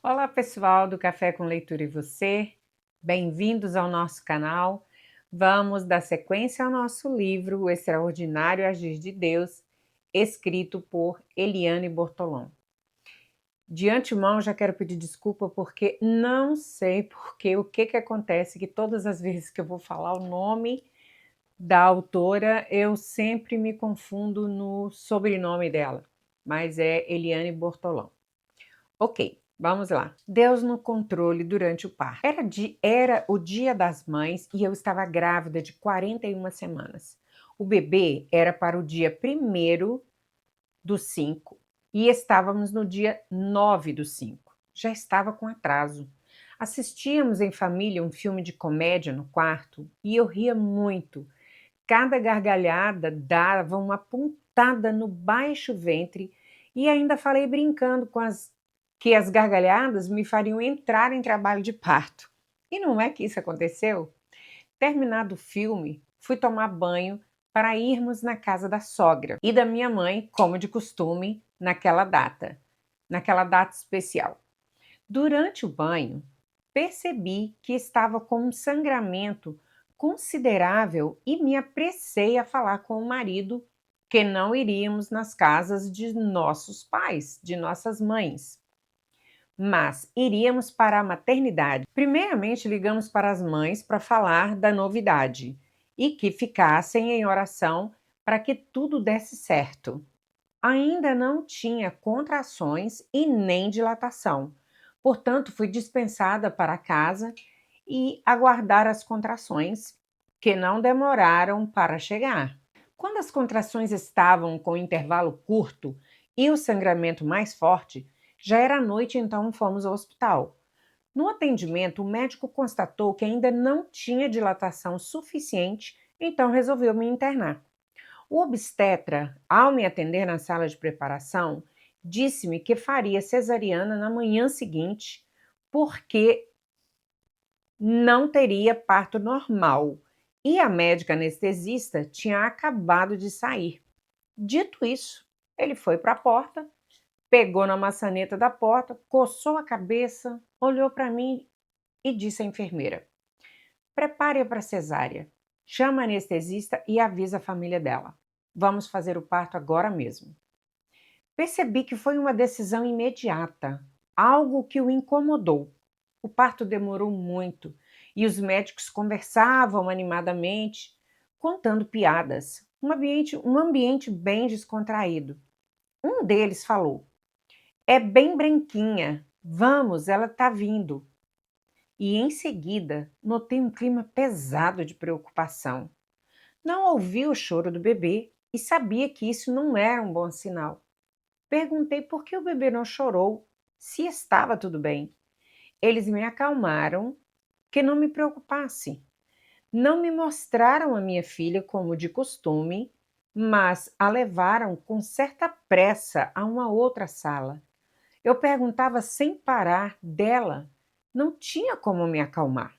Olá pessoal do Café com Leitura e Você, bem-vindos ao nosso canal. Vamos dar sequência ao nosso livro O Extraordinário Agir de Deus, escrito por Eliane Bortolom. De antemão já quero pedir desculpa porque não sei o que acontece, que todas as vezes que eu vou falar o nome da autora, eu sempre me confundo no sobrenome dela, mas é Eliane Bortolom. Ok, vamos lá. Deus no controle durante o parto. Era o Dia das Mães e eu estava grávida de 41 semanas. O bebê era para o dia 1º do 5 e estávamos no dia 9 do 5. Já estava com atraso. Assistíamos em família um filme de comédia no quarto e eu ria muito. Cada gargalhada dava uma pontada no baixo ventre e ainda falei brincando que as gargalhadas me fariam entrar em trabalho de parto. E não é que isso aconteceu? Terminado o filme, fui tomar banho para irmos na casa da sogra e da minha mãe, como de costume, naquela data especial. Durante o banho, percebi que estava com um sangramento considerável e me apressei a falar com o marido que não iríamos nas casas de nossos pais, de nossas mães, mas iríamos para a maternidade. Primeiramente, ligamos para as mães para falar da novidade e que ficassem em oração para que tudo desse certo. Ainda não tinha contrações e nem dilatação. Portanto, fui dispensada para casa e aguardar as contrações, que não demoraram para chegar. Quando as contrações estavam com intervalo curto e o sangramento mais forte, já era noite, então fomos ao hospital. No atendimento, o médico constatou que ainda não tinha dilatação suficiente, então resolveu me internar. O obstetra, ao me atender na sala de preparação, disse-me que faria cesariana na manhã seguinte, porque não teria parto normal. E a médica anestesista tinha acabado de sair. Dito isso, ele foi para a porta, pegou na maçaneta da porta, coçou a cabeça, olhou para mim e disse à enfermeira: "Prepare-a para cesárea. Chama a anestesista e avisa a família dela. Vamos fazer o parto agora mesmo." Percebi que foi uma decisão imediata, algo que o incomodou. O parto demorou muito e os médicos conversavam animadamente, contando piadas. Um ambiente bem descontraído. Um deles falou: "É bem branquinha. Vamos, ela está vindo." E em seguida notei um clima pesado de preocupação. Não ouvi o choro do bebê e sabia que isso não era um bom sinal. Perguntei por que o bebê não chorou, se estava tudo bem. Eles me acalmaram, que não me preocupasse. Não me mostraram a minha filha como de costume, mas a levaram com certa pressa a uma outra sala. Eu perguntava sem parar dela, não tinha como me acalmar.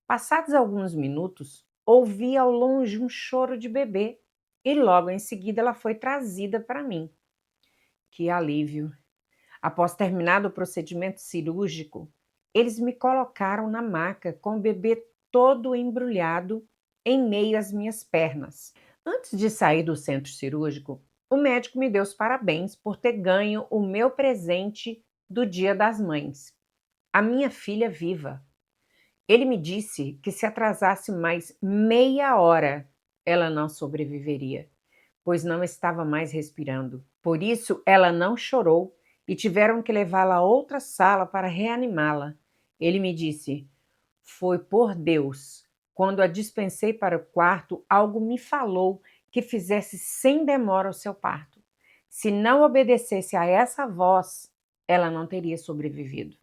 Passados alguns minutos, ouvi ao longe um choro de bebê e logo em seguida ela foi trazida para mim. Que alívio! Após terminado o procedimento cirúrgico, eles me colocaram na maca com o bebê todo embrulhado em meio às minhas pernas. Antes de sair do centro cirúrgico, o médico me deu os parabéns por ter ganho o meu presente do Dia das Mães, a minha filha viva. Ele me disse que se atrasasse mais meia hora, ela não sobreviveria, pois não estava mais respirando. Por isso, ela não chorou e tiveram que levá-la a outra sala para reanimá-la. Ele me disse: "Foi por Deus. Quando a dispensei para o quarto, algo me falou que fizesse sem demora o seu parto. Se não obedecesse a essa voz, ela não teria sobrevivido."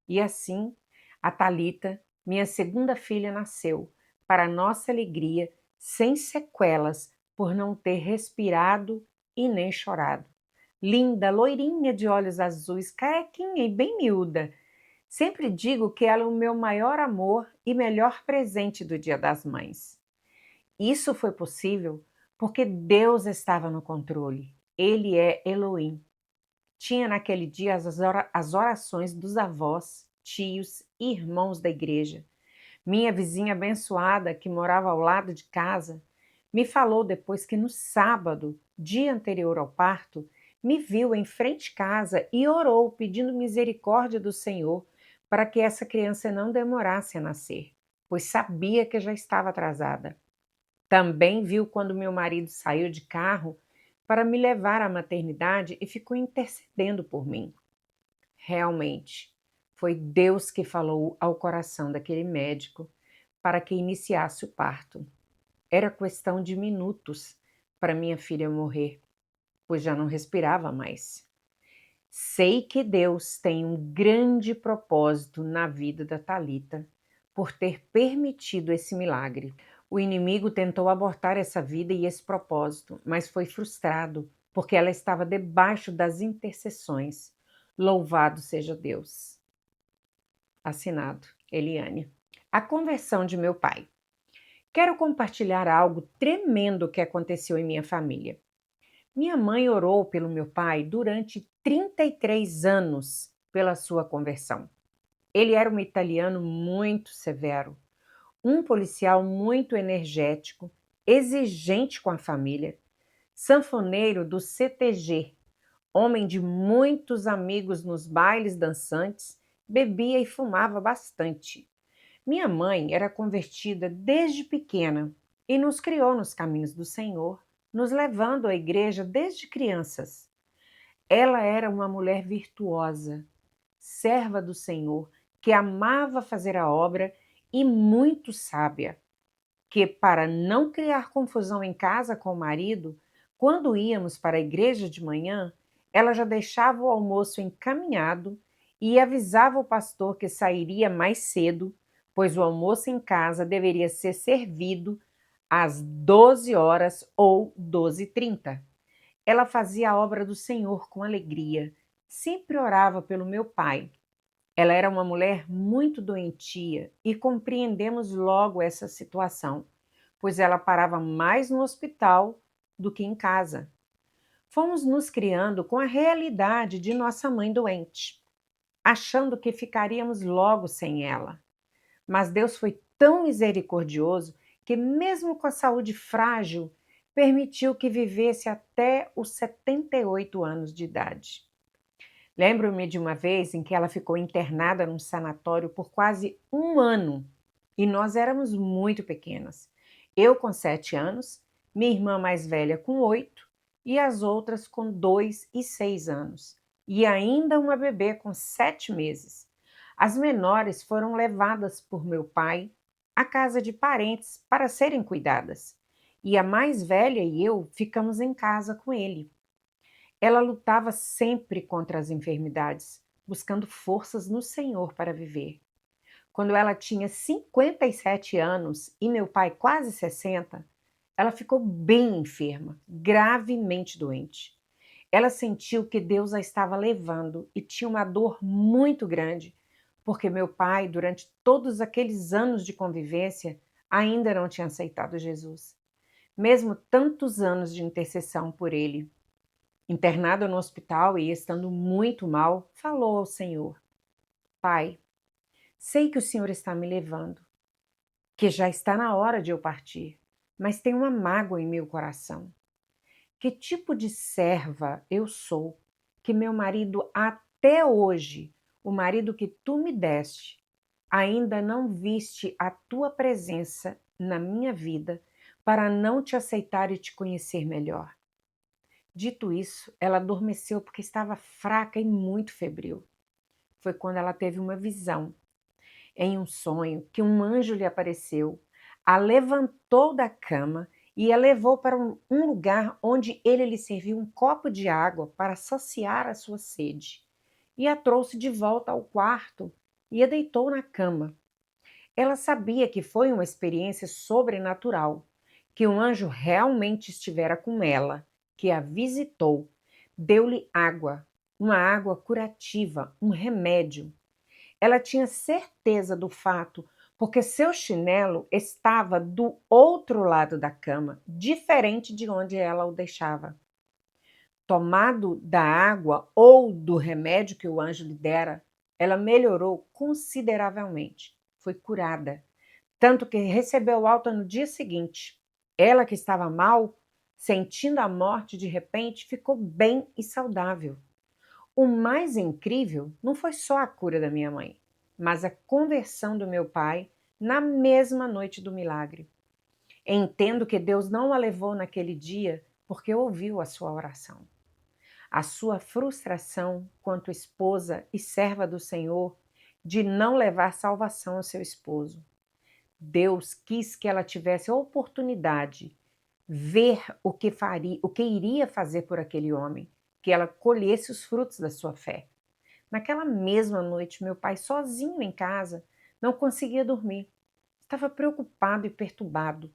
E assim, a Thalita, minha segunda filha, nasceu, para nossa alegria, sem sequelas, por não ter respirado e nem chorado. Linda, loirinha de olhos azuis, carequinha e bem miúda. Sempre digo que ela é o meu maior amor e melhor presente do Dia das Mães. Isso foi possível porque Deus estava no controle. Ele é Elohim. Tinha naquele dia as orações dos avós, tios e irmãos da igreja. Minha vizinha abençoada, que morava ao lado de casa, me falou depois que no sábado, dia anterior ao parto, me viu em frente de casa e orou pedindo misericórdia do Senhor para que essa criança não demorasse a nascer, pois sabia que já estava atrasada. Também viu quando meu marido saiu de carro para me levar à maternidade e ficou intercedendo por mim. Realmente, foi Deus que falou ao coração daquele médico para que iniciasse o parto. Era questão de minutos para minha filha morrer, pois já não respirava mais. Sei que Deus tem um grande propósito na vida da Thalita por ter permitido esse milagre. O inimigo tentou abortar essa vida e esse propósito, mas foi frustrado, porque ela estava debaixo das intercessões. Louvado seja Deus. Assinado, Eliane. A conversão de meu pai. Quero compartilhar algo tremendo que aconteceu em minha família. Minha mãe orou pelo meu pai durante 33 anos pela sua conversão. Ele era um italiano muito severo, um policial muito energético, exigente com a família, sanfoneiro do CTG, homem de muitos amigos nos bailes dançantes, bebia e fumava bastante. Minha mãe era convertida desde pequena e nos criou nos caminhos do Senhor, nos levando à igreja desde crianças. Ela era uma mulher virtuosa, serva do Senhor, que amava fazer a obra e muito sábia, que, para não criar confusão em casa com o marido, quando íamos para a igreja de manhã, ela já deixava o almoço encaminhado e avisava o pastor que sairia mais cedo, pois o almoço em casa deveria ser servido às 12 horas ou 12h30. Ela fazia a obra do Senhor com alegria, sempre orava pelo meu pai. Ela era uma mulher muito doentia e compreendemos logo essa situação, pois ela parava mais no hospital do que em casa. Fomos nos criando com a realidade de nossa mãe doente, achando que ficaríamos logo sem ela. Mas Deus foi tão misericordioso que, mesmo com a saúde frágil, permitiu que vivesse até os 78 anos de idade. Lembro-me de uma vez em que ela ficou internada num sanatório por quase um ano e nós éramos muito pequenas. Eu com 7 anos, minha irmã mais velha com 8 e as outras com 2 e 6 anos. E ainda uma bebê com 7 meses. As menores foram levadas por meu pai à casa de parentes para serem cuidadas. E a mais velha e eu ficamos em casa com ele. Ela lutava sempre contra as enfermidades, buscando forças no Senhor para viver. Quando ela tinha 57 anos e meu pai quase 60, ela ficou bem enferma, gravemente doente. Ela sentiu que Deus a estava levando e tinha uma dor muito grande, porque meu pai, durante todos aqueles anos de convivência, ainda não tinha aceitado Jesus, mesmo tantos anos de intercessão por ele. Internada no hospital e estando muito mal, falou ao Senhor: Pai, sei que o Senhor está me levando, que já está na hora de eu partir, mas tenho uma mágoa em meu coração. Que tipo de serva eu sou, que meu marido até hoje, o marido que tu me deste, ainda não viste a tua presença na minha vida para não te aceitar e te conhecer melhor. Dito isso, ela adormeceu porque estava fraca e muito febril. Foi quando ela teve uma visão, em um sonho, que um anjo lhe apareceu, a levantou da cama e a levou para um lugar onde ele lhe serviu um copo de água para saciar a sua sede. E a trouxe de volta ao quarto e a deitou na cama. Ela sabia que foi uma experiência sobrenatural, que um anjo realmente estivera com ela, que a visitou, deu-lhe água, uma água curativa, um remédio. Ela tinha certeza do fato, porque seu chinelo estava do outro lado da cama, diferente de onde ela o deixava. tomado da água ou do remédio que o anjo lhe dera, ela melhorou consideravelmente. Foi curada, tanto que recebeu alta no dia seguinte. Ela, que estava mal, sentindo a morte de repente, ficou bem e saudável. O mais incrível não foi só a cura da minha mãe, mas a conversão do meu pai na mesma noite do milagre. Entendo que Deus não a levou naquele dia porque ouviu a sua oração. A sua frustração quanto esposa e serva do Senhor de não levar salvação ao seu esposo. Deus quis que ela tivesse a oportunidade ver o que faria, o que iria fazer por aquele homem, que ela colhesse os frutos da sua fé. Naquela mesma noite, meu pai, sozinho em casa, não conseguia dormir. Estava preocupado e perturbado.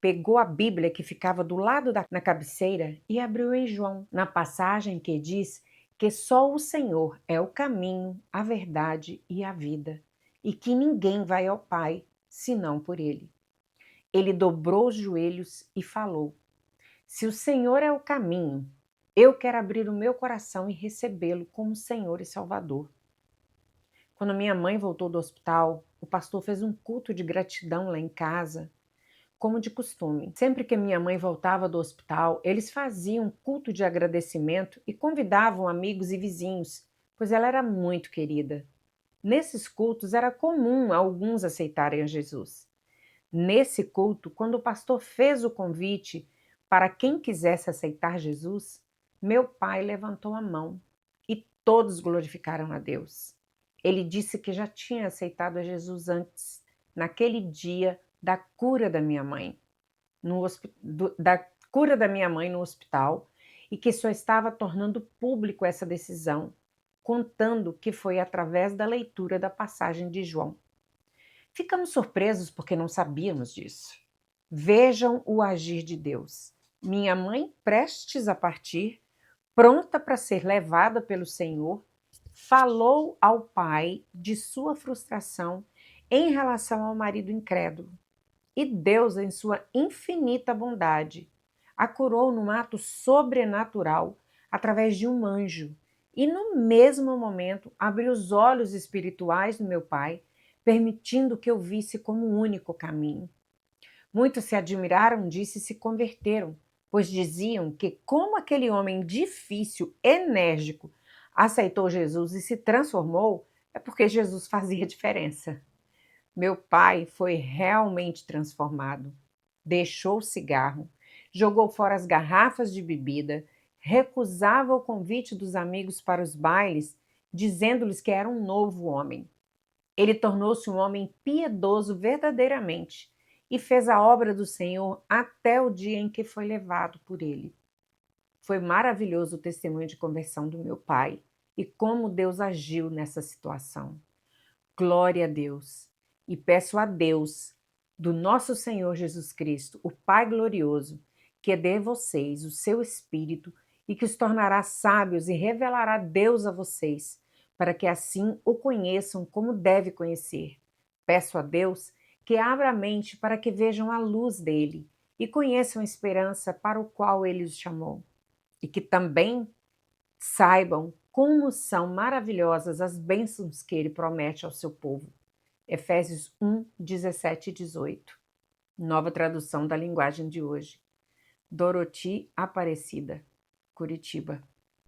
Pegou a Bíblia que ficava do lado na cabeceira e abriu em João, na passagem que diz que só o Senhor é o caminho, a verdade e a vida, e que ninguém vai ao Pai senão por Ele. Ele dobrou os joelhos e falou: Se o Senhor é o caminho, eu quero abrir o meu coração e recebê-lo como Senhor e Salvador. Quando minha mãe voltou do hospital, o pastor fez um culto de gratidão lá em casa, como de costume. Sempre que minha mãe voltava do hospital, eles faziam um culto de agradecimento e convidavam amigos e vizinhos, pois ela era muito querida. Nesses cultos era comum alguns aceitarem a Jesus. Nesse culto, quando o pastor fez o convite para quem quisesse aceitar Jesus, meu pai levantou a mão e todos glorificaram a Deus. Ele disse que já tinha aceitado a Jesus antes, naquele dia da cura da minha mãe, da cura da minha mãe no hospital, e que só estava tornando público essa decisão, contando que foi através da leitura da passagem de João. Ficamos surpresos porque não sabíamos disso. Vejam o agir de Deus. Minha mãe, prestes a partir, pronta para ser levada pelo Senhor, falou ao pai de sua frustração em relação ao marido incrédulo. E Deus, em sua infinita bondade, a curou num ato sobrenatural através de um anjo. E no mesmo momento abriu os olhos espirituais do meu pai, permitindo que eu visse como o único caminho. Muitos se admiraram disso e se converteram, pois diziam que, como aquele homem difícil, enérgico, aceitou Jesus e se transformou, é porque Jesus fazia diferença. Meu pai foi realmente transformado. Deixou o cigarro, jogou fora as garrafas de bebida, recusava o convite dos amigos para os bailes, dizendo-lhes que era um novo homem. Ele tornou-se um homem piedoso verdadeiramente e fez a obra do Senhor até o dia em que foi levado por ele. Foi maravilhoso o testemunho de conversão do meu pai e como Deus agiu nessa situação. Glória a Deus! E peço a Deus, do nosso Senhor Jesus Cristo, o Pai glorioso, que dê a vocês o seu Espírito e que os tornará sábios e revelará Deus a vocês, para que assim o conheçam como deve conhecer. Peço a Deus que abra a mente para que vejam a luz dele e conheçam a esperança para o qual ele os chamou. E que também saibam como são maravilhosas as bênçãos que ele promete ao seu povo. Efésios 1, 17 e 18. Nova tradução da linguagem de hoje. Doroti Aparecida, Curitiba.